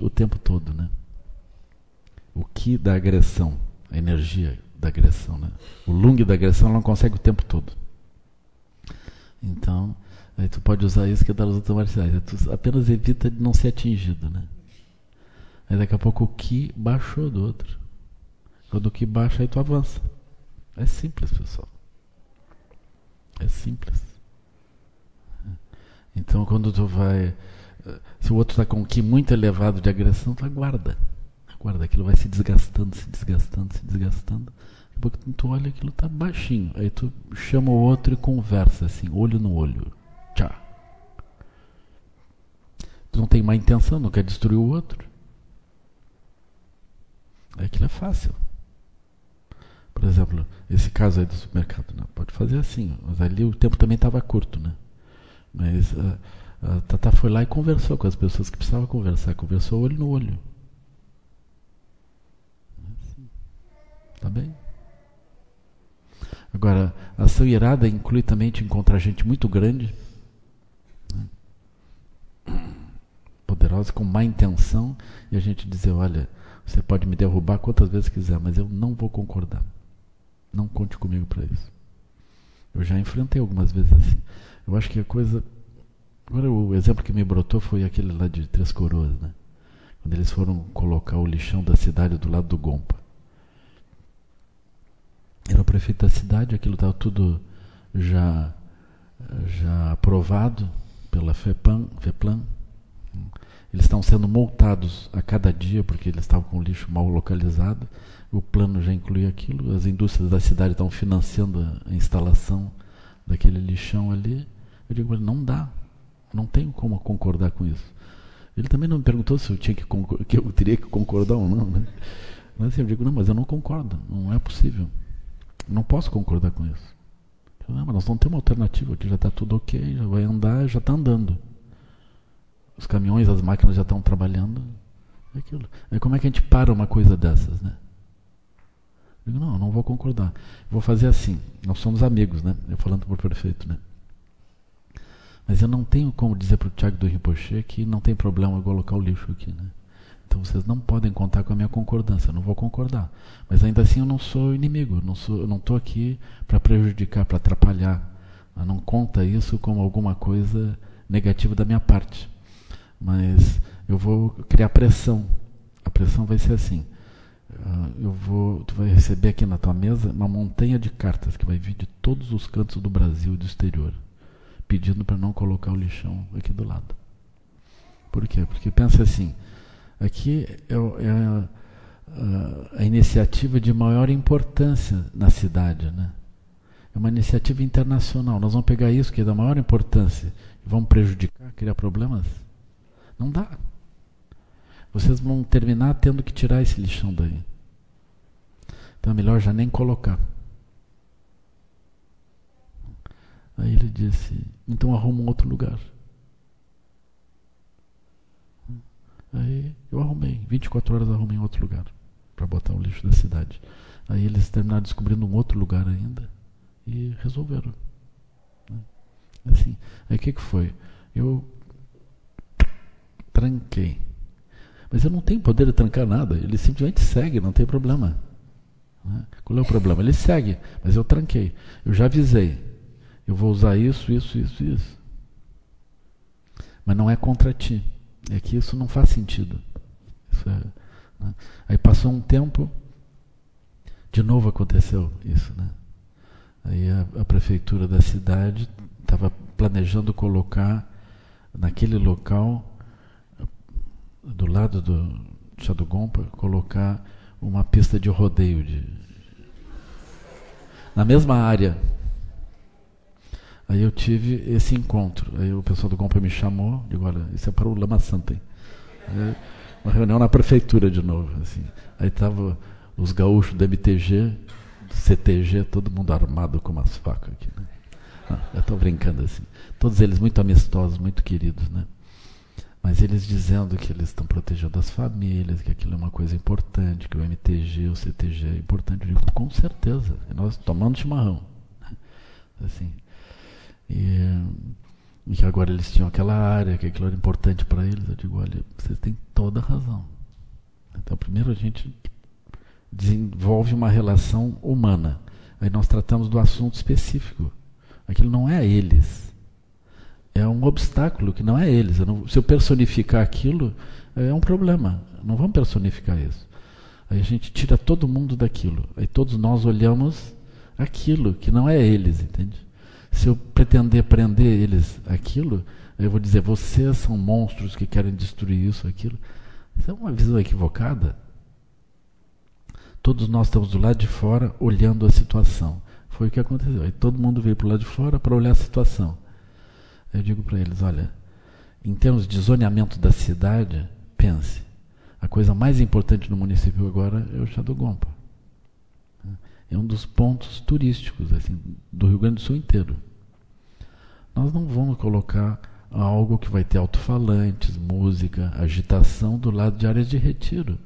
o tempo todo, né? O Qi da agressão, a energia da agressão, né? O Lung da agressão ela não consegue o tempo todo. Então, aí tu pode usar isso que é das lutas marciais. Tu apenas evita de não ser atingido, né? Aí daqui a pouco o Qi baixou do outro. Quando o Qi baixa, aí tu avança. É simples, pessoal. É simples. Então, quando tu vai... Se o outro está com um Qi muito elevado de agressão, tu aguarda. Aguarda, aquilo vai se desgastando, se desgastando, se desgastando. Daqui a pouco tu olha, aquilo está baixinho. Aí tu chama o outro e conversa assim, olho no olho. Tchau. Tu não tem má intenção, não quer destruir o outro. Aquilo é fácil. Por exemplo, esse caso aí do supermercado, né? Pode fazer assim, mas ali o tempo também estava curto, né? Mas a Tata foi lá e conversou com as pessoas que precisavam conversar, conversou olho no olho. Tá bem? Agora, a ação irada inclui também te encontrar gente muito grande, né? Poderosa, com má intenção, e a gente dizer, olha, você pode me derrubar quantas vezes quiser, mas eu não vou concordar. Não conte comigo para isso. Eu já enfrentei algumas vezes assim. Eu acho que a coisa... Agora o exemplo que me brotou foi aquele lá de Três Coroas, né? Quando eles foram colocar o lixão da cidade do lado do Gompa. Era o prefeito da cidade, aquilo estava tudo já aprovado pela FEPLAN. Eles estão sendo multados a cada dia porque eles estavam com o lixo mal localizado. O plano já incluía aquilo. As indústrias da cidade estão financiando a instalação daquele lixão ali. Eu digo, não dá. Não tenho como concordar com isso. Ele também não me perguntou se eu teria que concordar ou não, né? Mas assim, eu digo, não, mas eu não concordo. Não é possível. Não posso concordar com isso. Não, mas nós vamos ter uma alternativa aqui, já está tudo ok, já vai andar, já está andando. Os caminhões, as máquinas já estão trabalhando. É aquilo. Aí como é que a gente para uma coisa dessas, né? Eu digo, não, eu não vou concordar. Vou fazer assim, nós somos amigos, né? Eu falando para o prefeito, né? Mas eu não tenho como dizer para o Tiago do Rinpoche que não tem problema eu colocar o lixo aqui, né? Então vocês não podem contar com a minha concordância, eu não vou concordar. Mas ainda assim eu não sou inimigo, eu não estou aqui para prejudicar, para atrapalhar. Não conta isso como alguma coisa negativa da minha parte. Mas eu vou criar pressão. A pressão vai ser assim. Tu vai receber aqui na tua mesa uma montanha de cartas que vai vir de todos os cantos do Brasil e do exterior, pedindo para não colocar o lixão aqui do lado. Por quê? Porque pensa assim, aqui é a iniciativa de maior importância na cidade, né? É uma iniciativa internacional. Nós vamos pegar isso que é da maior importância e vamos prejudicar, criar problemas? Não dá. Vocês vão terminar tendo que tirar esse lixão daí. Então é melhor já nem colocar. Aí ele disse, então arruma um outro lugar. Aí eu arrumei, 24 horas arrumei em outro lugar para botar o lixo da cidade. Aí eles terminaram descobrindo um outro lugar ainda e resolveram. Assim, aí o que foi? Eu tranquei. Mas eu não tenho poder de trancar nada, ele simplesmente segue, não tem problema. Qual é o problema? Ele segue, mas eu tranquei. Eu já avisei. Eu vou usar isso. Mas não é contra ti. É que isso não faz sentido. Né? Aí passou um tempo, de novo aconteceu isso, né? Aí a prefeitura da cidade estava planejando colocar naquele local, do lado do Chá do Gompa, colocar uma pista de rodeio na mesma área. Aí eu tive esse encontro. Aí o pessoal do Gompa me chamou, digo, olha, isso é para o Lama Santem. Uma reunião na prefeitura de novo. Assim. Aí estavam os gaúchos do MTG, do CTG, todo mundo armado com umas facas aqui. Né? Eu estou brincando assim. Todos eles muito amistosos, muito queridos, né? Mas eles dizendo que eles estão protegendo as famílias, que aquilo é uma coisa importante, que o MTG, o CTG é importante. Eu digo, com certeza. E nós tomando chimarrão. Assim. E que agora eles tinham aquela área, que aquilo era importante para eles. Eu digo, olha, vocês têm toda a razão. Então, primeiro a gente desenvolve uma relação humana. Aí nós tratamos do assunto específico. Aquilo não é eles. É um obstáculo que não é eles. Se eu personificar aquilo, é um problema. Não vamos personificar isso. Aí a gente tira todo mundo daquilo. Aí todos nós olhamos aquilo que não é eles, entende? Se eu pretender prender eles aquilo, eu vou dizer, vocês são monstros que querem destruir isso, aquilo. Isso é uma visão equivocada. Todos nós estamos do lado de fora olhando a situação. Foi o que aconteceu. Aí todo mundo veio para o lado de fora para olhar a situação. Eu digo para eles, olha, em termos de zoneamento da cidade, pense, a coisa mais importante no município agora é o Chá do Gompa. É um dos pontos turísticos assim, do Rio Grande do Sul inteiro. Nós não vamos colocar algo que vai ter alto-falantes, música, agitação do lado de áreas de retiro.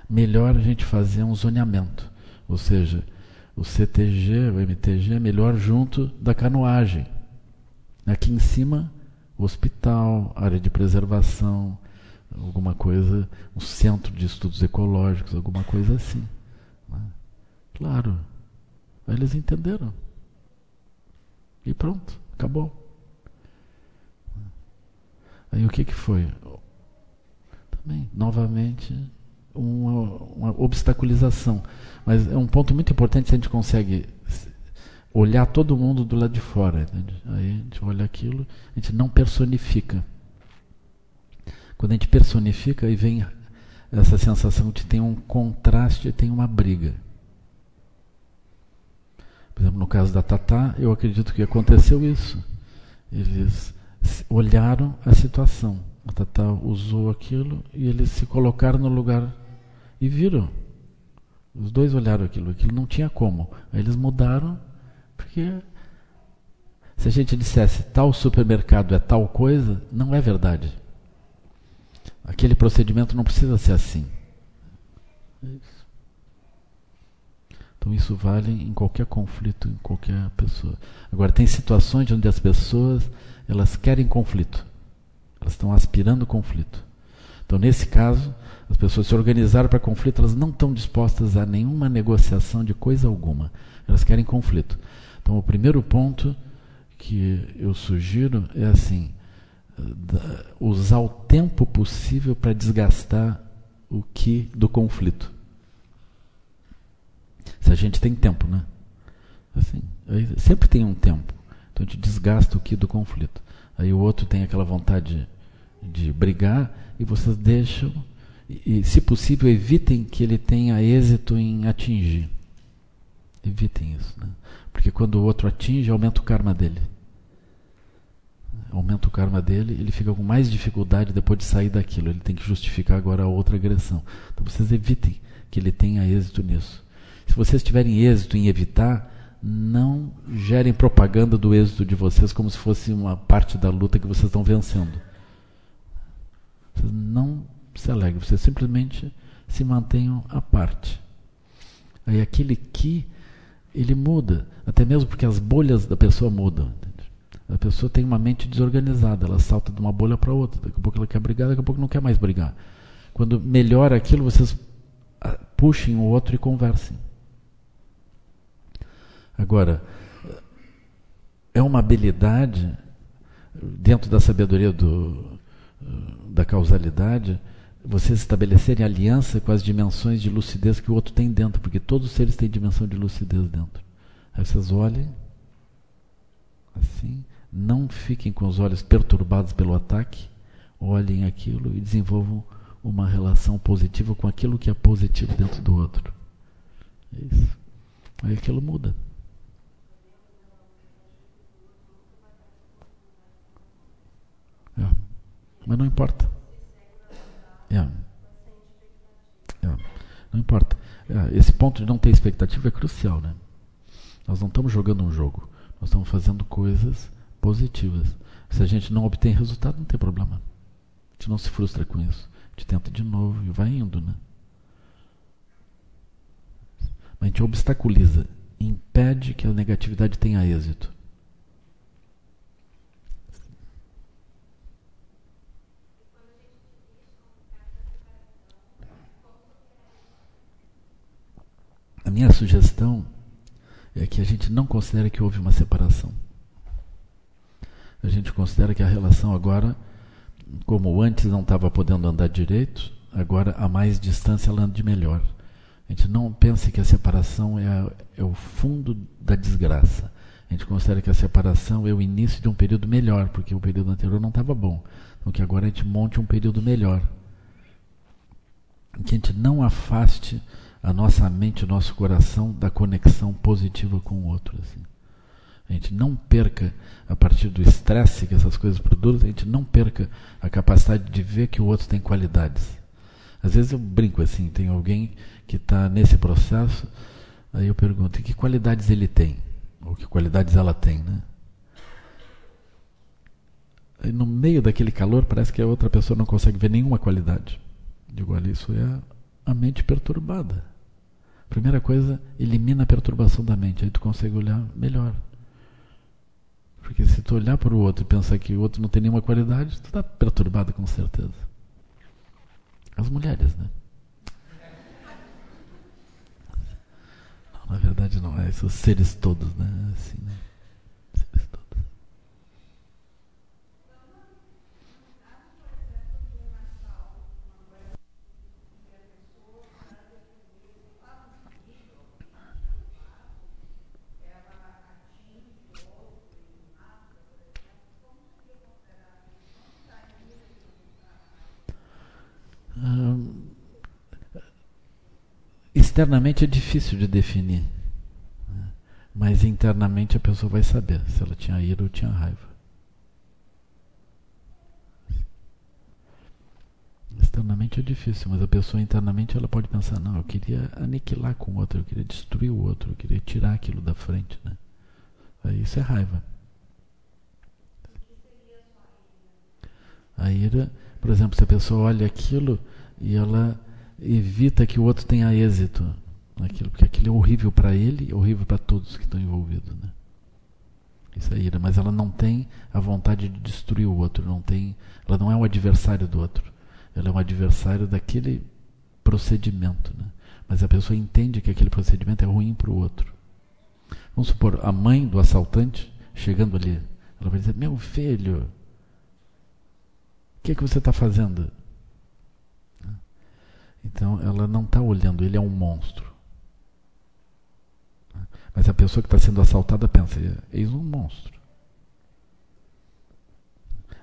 Melhor a gente fazer um zoneamento, ou seja, o CTG, o MTG é melhor junto da canoagem. Aqui em cima, o hospital, área de preservação, alguma coisa, um centro de estudos ecológicos, alguma coisa assim. Claro. Aí eles entenderam. E pronto, acabou. Aí o que foi? Também, novamente, uma obstaculização. Mas é um ponto muito importante se a gente consegue olhar todo mundo do lado de fora. Entende? Aí a gente olha aquilo, a gente não personifica. Quando a gente personifica, aí vem essa sensação de tem um contraste, tem uma briga. Por exemplo, no caso da Tatá, eu acredito que aconteceu isso. Eles olharam a situação. A Tatá usou aquilo e eles se colocaram no lugar e viram. Os dois olharam aquilo não tinha como. Aí eles mudaram, porque se a gente dissesse tal supermercado é tal coisa, não é verdade. Aquele procedimento não precisa ser assim. É isso. Então isso vale em qualquer conflito, em qualquer pessoa. Agora tem situações onde as pessoas elas querem conflito. Elas estão aspirando conflito. Então nesse caso, as pessoas se organizaram para conflito, elas não estão dispostas a nenhuma negociação de coisa alguma. Elas querem conflito. Então o primeiro ponto que eu sugiro é assim, usar o tempo possível para desgastar o que do conflito. Se a gente tem tempo, né? Assim, sempre tem um tempo. Então a gente desgasta o que do conflito. Aí o outro tem aquela vontade de brigar e vocês deixam, e se possível evitem que ele tenha êxito em atingir. Evitem isso, né? Porque quando o outro atinge, aumenta o karma dele. Aumenta o karma dele, ele fica com mais dificuldade depois de sair daquilo. Ele tem que justificar agora a outra agressão. Então vocês evitem que ele tenha êxito nisso. Se vocês tiverem êxito em evitar, não gerem propaganda do êxito de vocês como se fosse uma parte da luta que vocês estão vencendo. Vocês não se alegrem, vocês simplesmente se mantenham à parte. Aí aquele que, ele muda, até mesmo porque as bolhas da pessoa mudam. Entende? A pessoa tem uma mente desorganizada, ela salta de uma bolha para outra, daqui a pouco ela quer brigar, daqui a pouco não quer mais brigar. Quando melhora aquilo, vocês puxem o outro e conversem. Agora, é uma habilidade, dentro da sabedoria da causalidade, vocês estabelecerem aliança com as dimensões de lucidez que o outro tem dentro, porque todos os seres têm dimensão de lucidez dentro. Aí vocês olhem, assim, não fiquem com os olhos perturbados pelo ataque, olhem aquilo e desenvolvam uma relação positiva com aquilo que é positivo dentro do outro. É isso. Aí aquilo muda. Mas não importa. Não importa. Esse ponto de não ter expectativa é crucial, né? Nós não estamos jogando um jogo. Nós estamos fazendo coisas positivas. Se a gente não obtém resultado, não tem problema. A gente não se frustra com isso. A gente tenta de novo e vai indo, né? Mas a gente obstaculiza, impede que a negatividade tenha êxito. A minha sugestão é que a gente não considere que houve uma separação. A gente considera que a relação agora, como antes não estava podendo andar direito, agora há mais distância, ela anda melhor. A gente não pense que a separação é o fundo da desgraça. A gente considera que a separação é o início de um período melhor, porque o período anterior não estava bom. Então que agora a gente monte um período melhor. Que a gente não afaste a nossa mente, o nosso coração da conexão positiva com o outro. Assim. A gente não perca, a partir do estresse que essas coisas produzem, a gente não perca a capacidade de ver que o outro tem qualidades. Às vezes eu brinco assim, tem alguém que está nesse processo, aí eu pergunto, que qualidades ele tem? Ou que qualidades ela tem, né? Aí no meio daquele calor parece que a outra pessoa não consegue ver nenhuma qualidade. Digo, olha, isso é a mente perturbada. Primeira coisa, elimina a perturbação da mente, aí tu consegue olhar melhor. Porque se tu olhar para o outro e pensar que o outro não tem nenhuma qualidade, tu está perturbado com certeza. As mulheres, né? Não, na verdade não, é esses seres todos, né? Assim, né? Seres todos. Externamente é difícil de definir, né? Mas internamente a pessoa vai saber se ela tinha ira ou tinha raiva. Externamente é difícil, mas a pessoa internamente ela pode pensar, não, eu queria aniquilar com o outro, eu queria destruir o outro, eu queria tirar aquilo da frente, né? Aí isso é raiva. A ira, por exemplo, se a pessoa olha aquilo e ela evita que o outro tenha êxito naquilo, porque aquilo é horrível para ele e horrível para todos que estão envolvidos, né? Isso é ira, mas ela não tem a vontade de destruir o outro, ela não é um adversário do outro, ela é um adversário daquele procedimento, né? Mas a pessoa entende que aquele procedimento é ruim para o outro. Vamos supor, a mãe do assaltante chegando ali, ela vai dizer, meu filho, o que você está fazendo? Então ela não está olhando, ele é um monstro. Mas a pessoa que está sendo assaltada pensa, eis um monstro.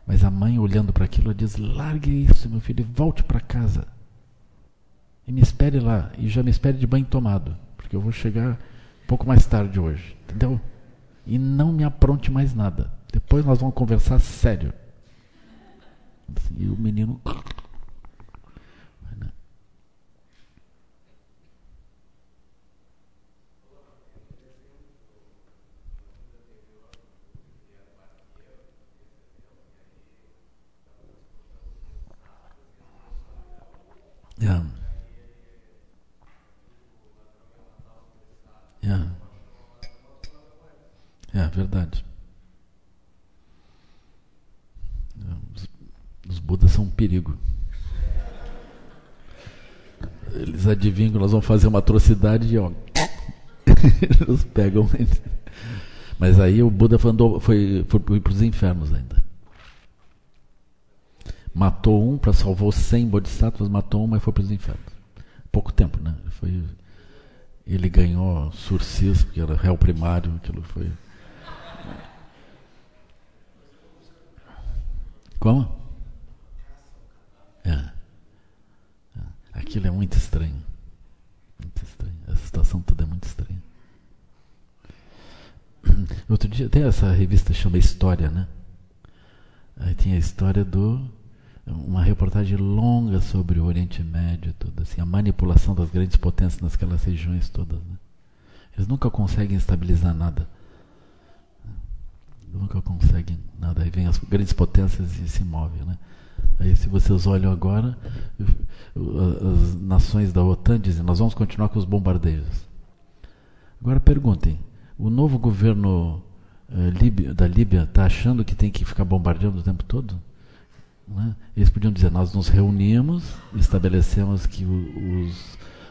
Mas a mãe olhando para aquilo, ela diz, largue isso, meu filho, e volte para casa. E me espere lá, e já me espere de banho tomado, porque eu vou chegar um pouco mais tarde hoje, entendeu? E não me apronte mais nada. Depois nós vamos conversar sério. E o menino... É verdade. Os Budas são um perigo. Eles adivinham que nós vamos fazer uma atrocidade e eles pegam. Mas aí o Buda foi para os infernos ainda. Matou um para salvar 100 bodhisattvas, matou um, mas foi para os infernos. Pouco tempo, né? Ele ganhou surcis, porque era réu primário, aquilo foi... Como? Aquilo é muito estranho. Muito estranho. Essa situação toda é muito estranha. Outro dia, tem essa revista que chama História, né? Aí tinha a história uma reportagem longa sobre o Oriente Médio, toda, assim, a manipulação das grandes potências naquelas regiões todas, né? Eles nunca conseguem estabilizar nada. Nunca conseguem nada. Aí vem as grandes potências e se movem, né? Aí se vocês olham agora, as nações da OTAN dizem, nós vamos continuar com os bombardeios. Agora perguntem, o novo governo da Líbia está achando que tem que ficar bombardeando o tempo todo? Né? Eles podiam dizer, nós nos reunimos, estabelecemos que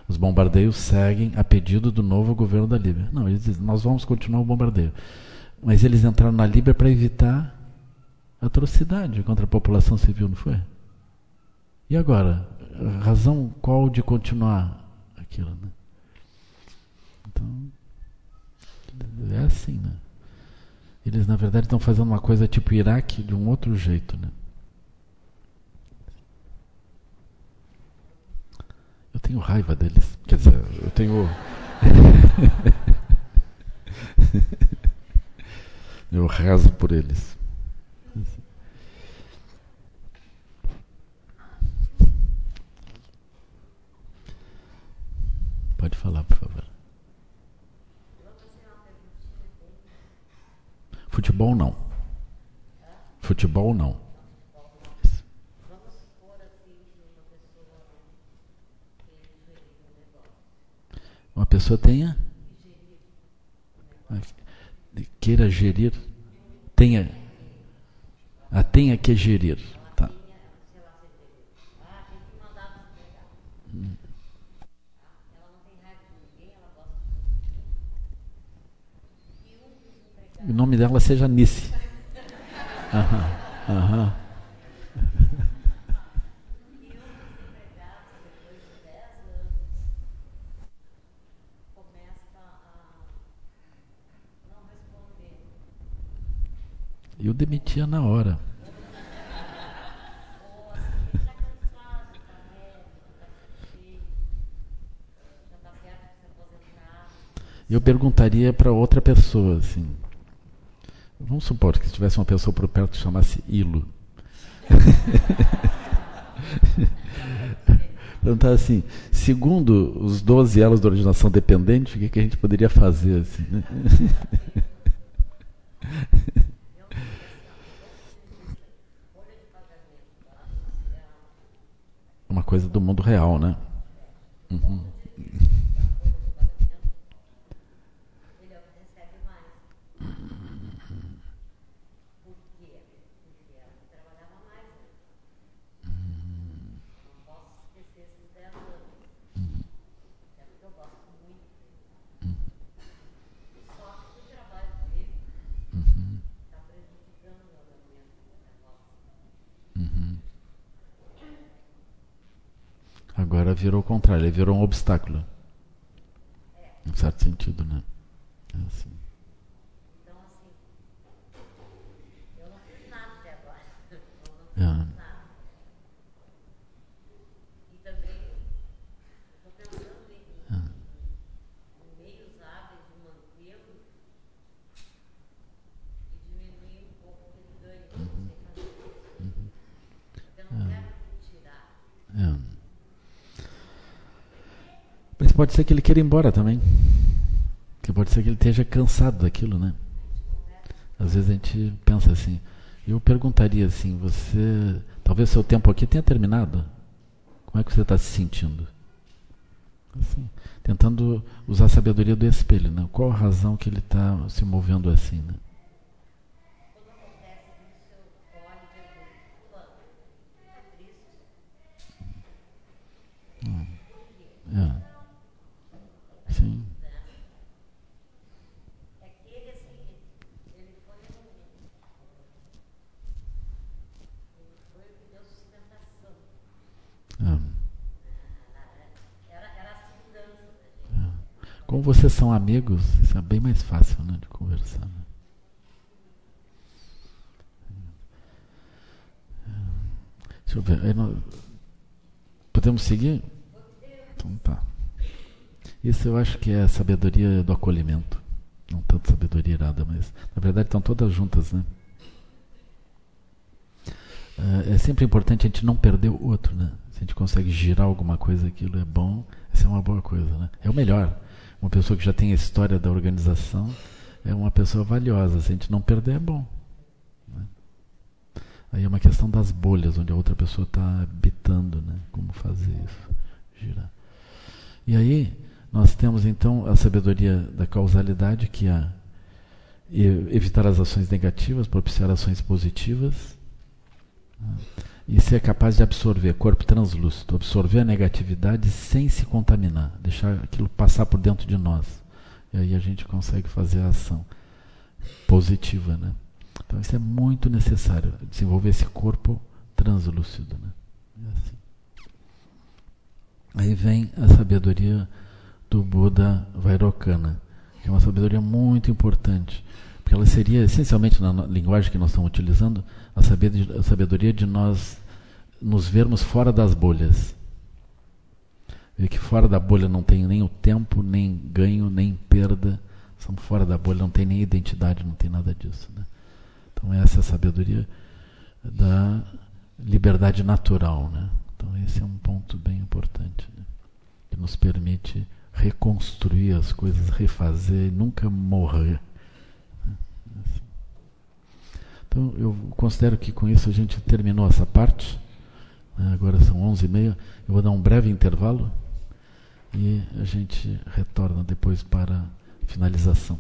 Os bombardeios seguem a pedido do novo governo da Líbia. Não, eles dizem, nós vamos continuar o bombardeio. Mas eles entraram na Líbia para evitar atrocidade contra a população civil, não foi? E agora? A razão qual de continuar aquilo, né? Então, é assim, né? Eles, na verdade, estão fazendo uma coisa tipo Iraque de um outro jeito, né? Eu tenho raiva deles. Quer dizer, eu tenho... eu rezo por eles. Pode falar, por favor. Futebol não. Futebol não. Uma pessoa tenha queira gerir, tenha que gerir, tá? O nome dela seja Nice. Aham. Eu demitia na hora. Eu perguntaria para outra pessoa, assim. Vamos supor que se tivesse uma pessoa por perto que chamasse Ilo. Perguntar assim, segundo os 12 elos da originação dependente, o que a gente poderia fazer, assim, né? Uma coisa do mundo real, né? Uhum. Agora virou o contrário, ele virou um obstáculo. Em certo sentido, né? É assim. Então, assim, eu não fiz nada até agora. Eu não fiz nada. E também, estou pensando em meios hábeis de mantê-lo e diminuir um pouco o que ele ganha. Eu não sei fazer isso. Eu não quero tirar. Mas pode ser que ele queira ir embora também. Que pode ser que ele esteja cansado daquilo, né? Às vezes a gente pensa assim. Eu perguntaria assim, você... Talvez seu tempo aqui tenha terminado. Como é que você está se sentindo? Assim, tentando usar a sabedoria do espelho, né? Qual a razão que ele está se movendo assim, né? Sim. É que ele, assim, ele foi o que deu sustentação. Era a segurança da gente. Como vocês são amigos, isso é bem mais fácil, né, de conversar. Né? Deixa eu ver. Podemos seguir? Então tá. Isso eu acho que é a sabedoria do acolhimento. Não tanto sabedoria irada, mas na verdade estão todas juntas, né? É sempre importante a gente não perder o outro, né? Se a gente consegue girar alguma coisa, aquilo é bom, essa é uma boa coisa, né? É o melhor. Uma pessoa que já tem a história da organização é uma pessoa valiosa. Se a gente não perder, é bom. Né? Aí é uma questão das bolhas, onde a outra pessoa está habitando, né? Como fazer isso, girar. E aí nós temos então a sabedoria da causalidade, que é evitar as ações negativas, propiciar ações positivas. E ser capaz de absorver, corpo translúcido, absorver a negatividade sem se contaminar, deixar aquilo passar por dentro de nós. E aí a gente consegue fazer a ação positiva, né? Então isso é muito necessário, desenvolver esse corpo translúcido, né? É assim. Aí vem a sabedoria do Buda Vairocana, que é uma sabedoria muito importante, porque ela seria, essencialmente, na linguagem que nós estamos utilizando, a sabedoria de nós nos vermos fora das bolhas. Ver que fora da bolha não tem nem o tempo, nem ganho, nem perda. Estamos fora da bolha, não tem nem identidade, não tem nada disso, né? Então essa é a sabedoria da liberdade natural, né? Então esse é um ponto bem importante, né? Que nos permite reconstruir as coisas, refazer e nunca morrer. Então eu considero que com isso a gente terminou essa parte. Agora são 11h30. Eu vou dar um breve intervalo e a gente retorna depois para a finalização.